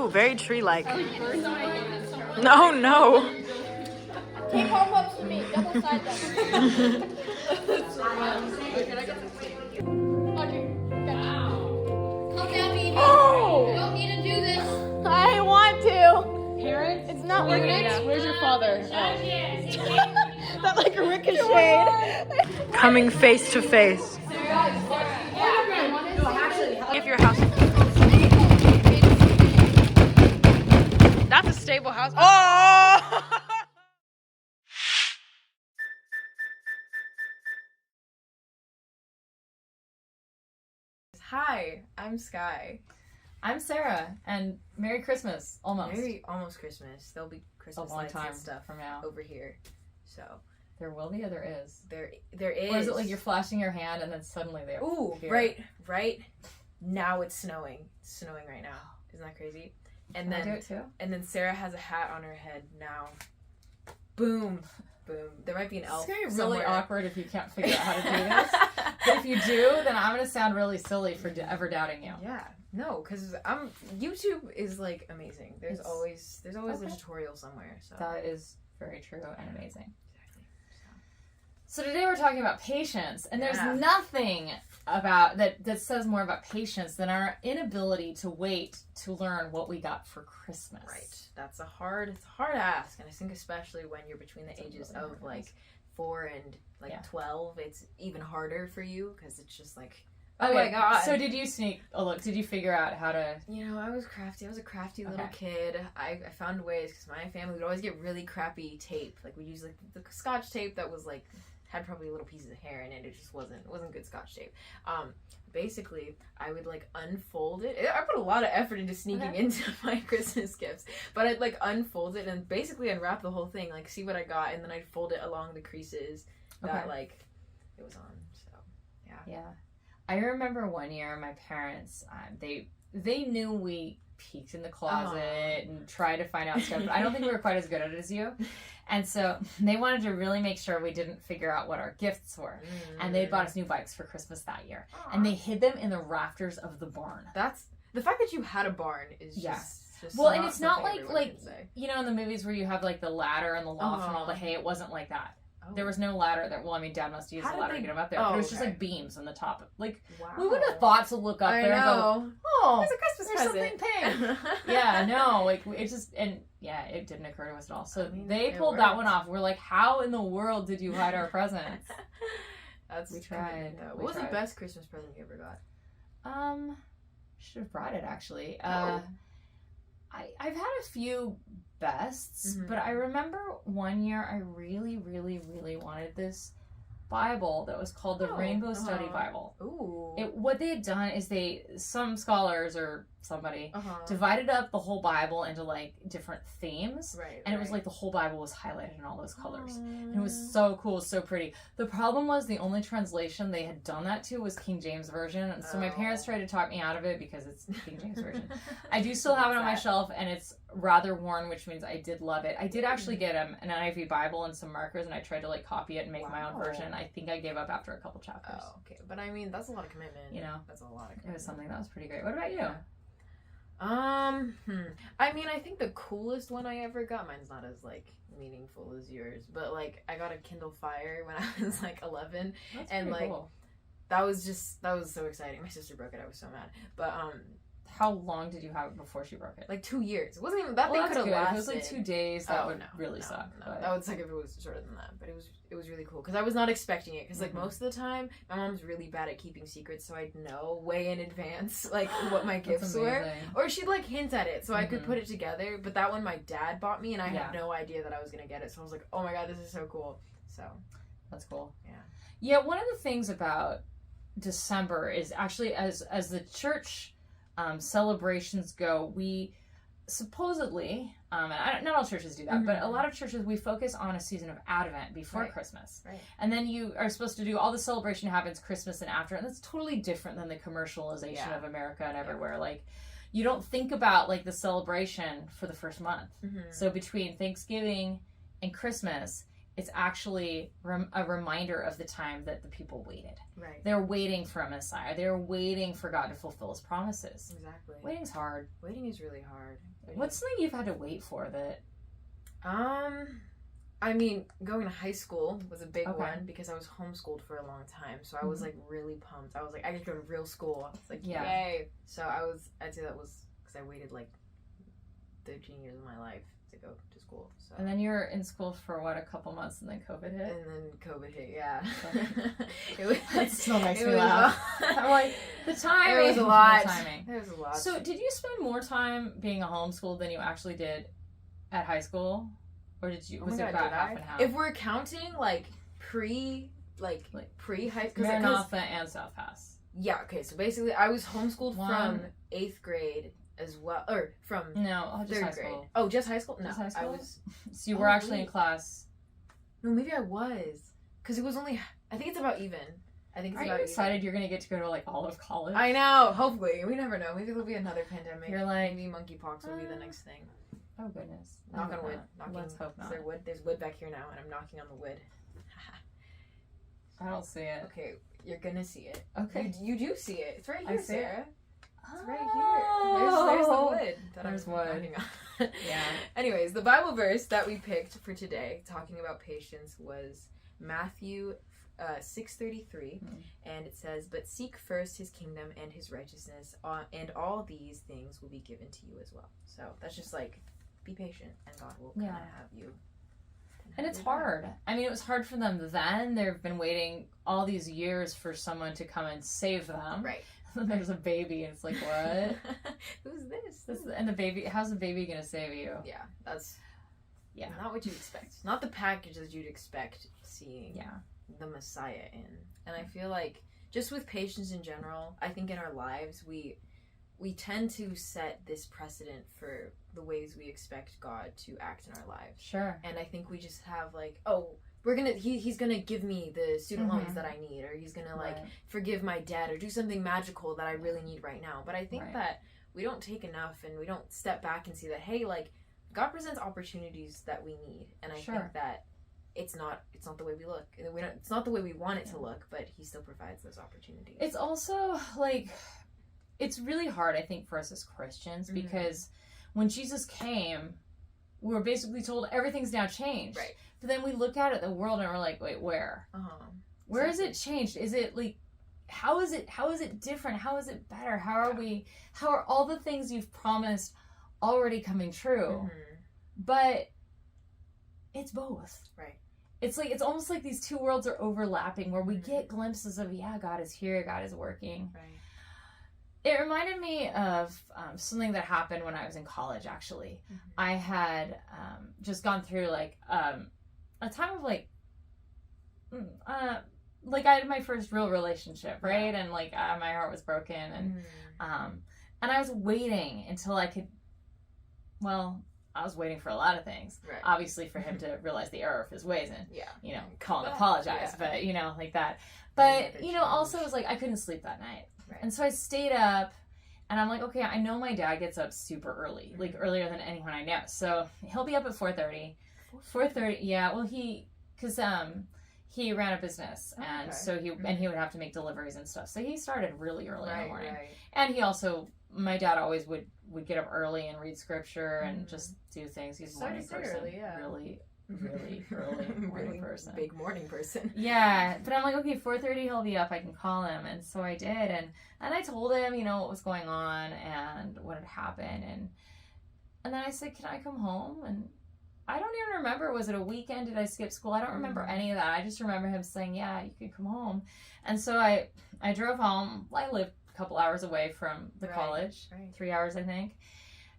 Ooh, very tree-like. No, no. Take pom-poms to me. Double side them. Calm down, baby. Oh! You don't need to do this. I want to. Parents? It's not working. Where's your father? That like ricocheted. Coming face to face. If your house. That's a stable house. Oh! Hi, I'm Sky. I'm Sarah, and Merry Christmas, almost. Almost Christmas. There'll be Christmas A long lights time and stuff from now. over here. So There will be or there is? there is. Or is it like you're flashing your hand and then suddenly they're Ooh, here? right. Now it's snowing. It's snowing right now. Isn't that crazy? And Can I then do it too? and then Sarah has a hat on her head now. Boom. There might be an elf. It's gonna be really somewhere. awkward if you can't figure out how to do this. But if you do, then I'm gonna sound really silly for ever doubting you. Yeah. No, because YouTube is like amazing. There's always a Okay. tutorial somewhere. So That is very true and amazing. So today we're talking about patience, and there's nothing about that says more about patience than our inability to wait to learn what we got for Christmas. Right. It's a hard ask, and I think especially when you're between the ages of like 4 and 12, it's even harder for you because it's just like, oh my god. So did you sneak a look? Did you figure out how to? I was crafty. I was a crafty little kid. I found ways because my family would always get really crappy tape. Like we'd use like the Scotch tape that was like had probably little pieces of hair in it. It just wasn't good Scotch tape. Basically, I would like unfold it. I put a lot of effort into sneaking into my Christmas gifts, but I'd like unfold it and basically unwrap the whole thing, like see what I got, and then I'd fold it along the creases that like it was on. So yeah. I remember one year my parents they knew we peeked in the closet and tried to find out stuff, but I don't think we were quite as good at it as you. And so they wanted to really make sure we didn't figure out what our gifts were. And they bought us new bikes for Christmas that year. And they hid them in the rafters of the barn. That's the fact that you had a barn is just well, and it's not like in the movies where you have like the ladder and the loft and all the hay. It wasn't like that. There was no ladder there. Well, I mean, Dad must use the ladder to get him up there. But it was just like beams on the top. Like, we wouldn't have thought to look up there and go, oh, it's a Christmas present. Something pink. No, like, it just, and it didn't occur to us at all. So they pulled that one off. We're like, how in the world did you hide our presents? We tried. What was the best Christmas present you ever got? Should have brought it, actually. I've had a few bests, but I remember one year I really, really, really wanted this Bible that was called the Rainbow Study Bible. Ooh. What they had done is some scholars or somebody divided up the whole Bible into like different themes, and it was like the whole Bible was highlighted in all those colors, and it was so cool, so pretty. The problem was the only translation they had done that to was King James Version, and so my parents tried to talk me out of it because it's King James Version. I do still have it on my shelf, and it's rather worn, which means I did love it. I did actually get an NIV Bible and some markers, and I tried to like copy it and make my own version. I think I gave up after a couple chapters. Oh, okay. But I mean, that's a lot of commitment. That's a lot of commitment. It was something that was pretty great. What about you? I mean, I think the coolest one I ever got, mine's not as like meaningful as yours, but like I got a Kindle Fire when I was like 11. That's and pretty like cool. that was so exciting. My sister broke it. I was so mad. But how long did you have it before she broke it? Like 2 years. It wasn't even that thing could have lasted. If it was like 2 days, that would really suck. No. That would suck if it was shorter than that. But it was really cool because I was not expecting it. Because like most of the time, my mom's really bad at keeping secrets, so I'd know way in advance like what my gifts were, or she'd like hint at it so I could put it together. But that one my dad bought me, and I had no idea that I was gonna get it. So I was like, oh my god, this is so cool. So that's cool. Yeah. One of the things about December is actually as the church celebrations go, we supposedly, and not all churches do that, but a lot of churches, we focus on a season of Advent before Christmas. Right. And then you are supposed to do all the celebration happens Christmas and after, and that's totally different than the commercialization of America and everywhere. Like, you don't think about like the celebration for the first month. So between Thanksgiving and Christmas, it's actually a reminder of the time that the people waited. Right. They're waiting for a Messiah. They're waiting for God to fulfill his promises. Exactly. Waiting's hard. Waiting is really hard. What's something you've had to wait for that? I mean, going to high school was a big one because I was homeschooled for a long time. So I was like really pumped. I was like, I get to go to real school. I was like, yay. So I'd say that was because I waited like 13 years of my life to go to school. So. And then you were in school for what, a couple months, and then COVID hit? And then COVID hit, yeah. That still makes me laugh. I'm like, the timing. It was a lot. It was a lot. So did you spend more time being a homeschool than you actually did at high school? Or was it about half and half? If we're counting like pre high school, Maranatha and South Pass. Yeah. Okay. So basically, I was homeschooled from 8th grade as well, or from just high 3rd grade. school. Oh, just high school? No, just high school? I was. So you were actually in class. No, maybe I was, because it was only. I think it's about even. I think it's Are about you excited even. you're gonna get to go to like all of college? I know. Hopefully, we never know. Maybe there'll be another pandemic. You're like, maybe monkeypox will be the next thing. Oh goodness. Knock on wood. Let's hope not. There's wood back here now, and I'm knocking on the wood. I don't see it. Okay, you're gonna see it. Okay. You do see it. It's right here, Sarah. It's right Oh. here. There's the wood that There's I'm wood. knocking on. Yeah. Anyways, the Bible verse that we picked for today, talking about patience, was Matthew 6:33, and it says, "But seek first his kingdom and his righteousness, and all these things will be given to you as well." So that's just like, be patient, and God will kind of have you. And it's hard. I mean, it was hard for them then. They've been waiting all these years for someone to come and save them. Right. And there's a baby, and it's like, what? Who's this? And the baby, how's the baby gonna save you? Yeah, that's not what you expect. Not the package that you'd expect seeing the Messiah in. And I feel like, just with patience in general, I think in our lives, we tend to set this precedent for the ways we expect God to act in our lives. Sure. And I think we just have like, he's gonna give me the student loans that I need, or he's gonna like forgive my debt, or do something magical that I really need right now. But I think that we don't take enough, and we don't step back and see that, hey, like, God presents opportunities that we need. And I think that it's not the way we look. It's not the way we want it to look, but he still provides those opportunities. It's also like, it's really hard, I think, for us as Christians, because when Jesus came, we were basically told everything's now changed. Right. But then we look out at the world and we're like, wait, where? Where is it changed? Is it like, how is it different? How is it better? How are all the things you've promised already coming true? But it's both. Right. It's like, it's almost like these two worlds are overlapping, where we get glimpses of, God is here, God is working. Right. It reminded me of something that happened when I was in college, actually. I had just gone through like a time of like I had my first real relationship, right? And like my heart was broken, and I was waiting until I could, I was waiting for a lot of things. Right. Obviously for him to realize the error of his ways and, call and apologize, but, like that. But, also it was like, I couldn't sleep that night. Right. And so I stayed up, and I'm like, okay, I know my dad gets up super early, like earlier than anyone I know. So he'll be up at 4:30. 4:30, yeah. Well, because he ran a business, and so he would have to make deliveries and stuff. So he started really early in the morning. Right. And he also, my dad always would get up early and read scripture and just do things. He's a morning person. Early, really early morning person. Big morning person. Yeah, but I'm like, okay, 4:30 he'll be up, I can call him. And so I did, and I told him, what was going on and what had happened, and then I said, can I come home? And I don't even remember, was it a weekend? Did I skip school? I don't remember any of that. I just remember him saying, yeah, you can come home. And so I drove home. I lived a couple hours away from the college, 3 hours, I think.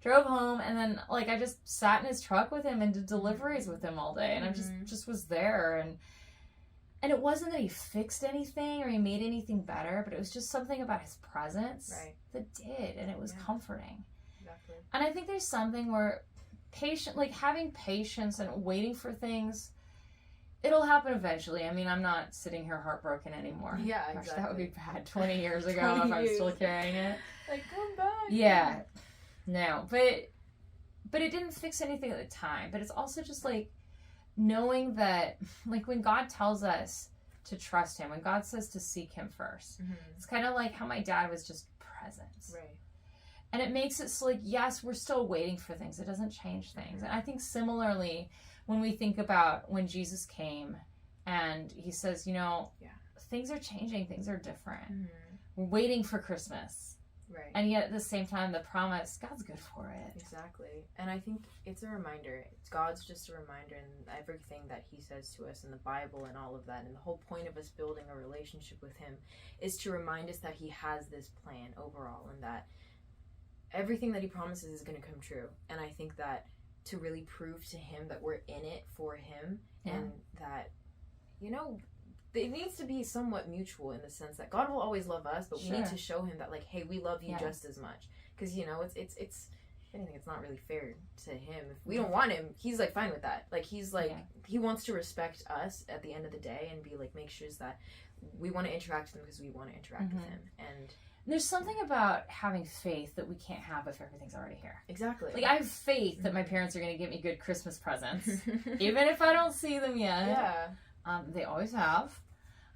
Drove home, and then I just sat in his truck with him and did deliveries with him all day, and I just was there, and it wasn't that he fixed anything or he made anything better, but it was just something about his presence that did, and it was comforting. Exactly. And I think there's something where having patience and waiting for things, it'll happen eventually. I mean, I'm not sitting here heartbroken anymore. Yeah, exactly. Gosh, that would be bad 20 years ago if I was still carrying it. Come back. Yeah. No, but it didn't fix anything at the time. But it's also just knowing that, like, when God tells us to trust him, when God says to seek him first, it's kind of like how my dad was just present. Right. And it makes it so, like, yes, we're still waiting for things. It doesn't change things. And I think similarly, when we think about when Jesus came and he says, you know, things are changing, things are different. We're waiting for Christmas. Right. And yet at the same time, the promise, God's good for it. Exactly. And I think it's a reminder. God's just a reminder, and everything that he says to us in the Bible and all of that. And the whole point of us building a relationship with him is to remind us that he has this plan overall, and that everything that he promises is going to come true. And I think that to really prove to him that we're in it for him, and that, you know, it needs to be somewhat mutual in the sense that God will always love us, but we need to show him that, like, hey, we love you just as much. Because, you know, it's if anything, it's not really fair to him. If we don't want him, he's, like, fine with that. Like, he's, like, he wants to respect us at the end of the day and be, like, make sure that we want to interact with him because we want to interact with him. And there's something about having faith that we can't have if everything's already here. Exactly. Like, I have faith that my parents are going to give me good Christmas presents, even if I don't see them yet. Yeah. They always have.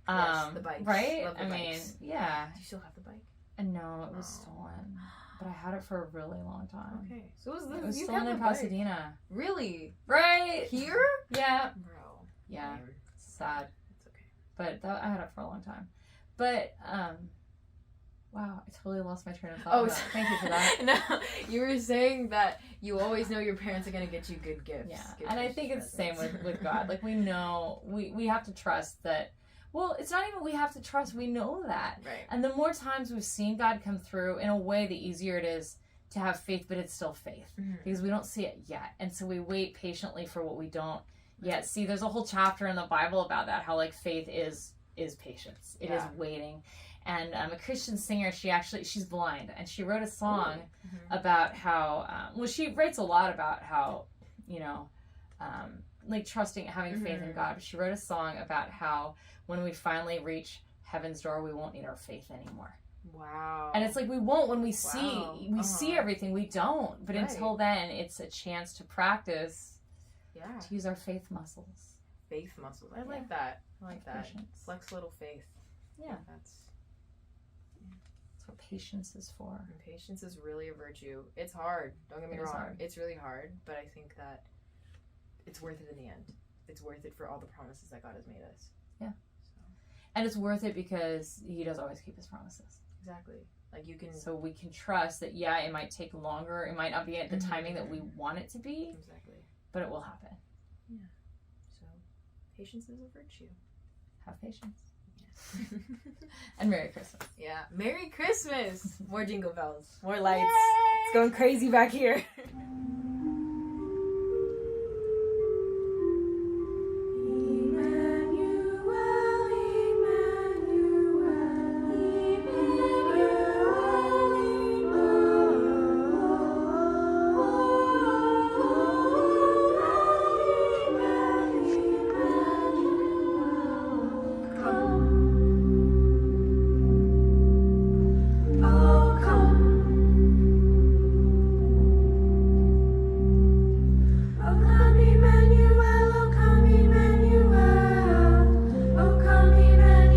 Yes, the bikes. Right? Love the bikes. Mean, yeah. Do you still have the bike? No, it was stolen. But I had it for a really long time. Okay. So it was stolen in Pasadena. Really? Right? Here? Yeah. Bro. Yeah. Damn. Sad. It's okay. But I had it for a long time. But, wow, I totally lost my train of thought. Oh, thank you for that. No, you were saying that you always know your parents are going to get you good gifts. Yeah. Good And I Christmas think it's the same presents. with God. Like, we know, we have to trust that. Well, it's not even we have to trust. We know that. Right. And the more times we've seen God come through, in a way, the easier it is to have faith, but it's still faith. Because we don't see it yet. And so we wait patiently for what we don't yet see. There's a whole chapter in the Bible about that, how, like, faith is patience. It is waiting. And a Christian singer, she's blind, and she wrote a song about how, she writes a lot about how, you know, like trusting, having faith in God. But she wrote a song about how when we finally reach heaven's door, we won't need our faith anymore. Wow. And it's like we won't when we see everything. We don't. But until then, it's a chance to practice. Yeah. To use our faith muscles. Faith muscles. I like that. I like that. Patience. Flex little faith. Yeah. That's what patience is for. And patience is really a virtue. It's hard. Don't get me wrong. Hard. It's really hard, but I think that it's worth it in the end. It's worth it for all the promises that God has made us. Yeah. And it's worth it because he does always keep his promises. Exactly. Like you can. So we can trust that, it might take longer. It might not be at the timing that we want it to be. Exactly. But it will happen. Yeah. So patience is a virtue. Have patience. Yes. And Merry Christmas. Yeah. Merry Christmas. More jingle bells. More lights. Yay! It's going crazy back here.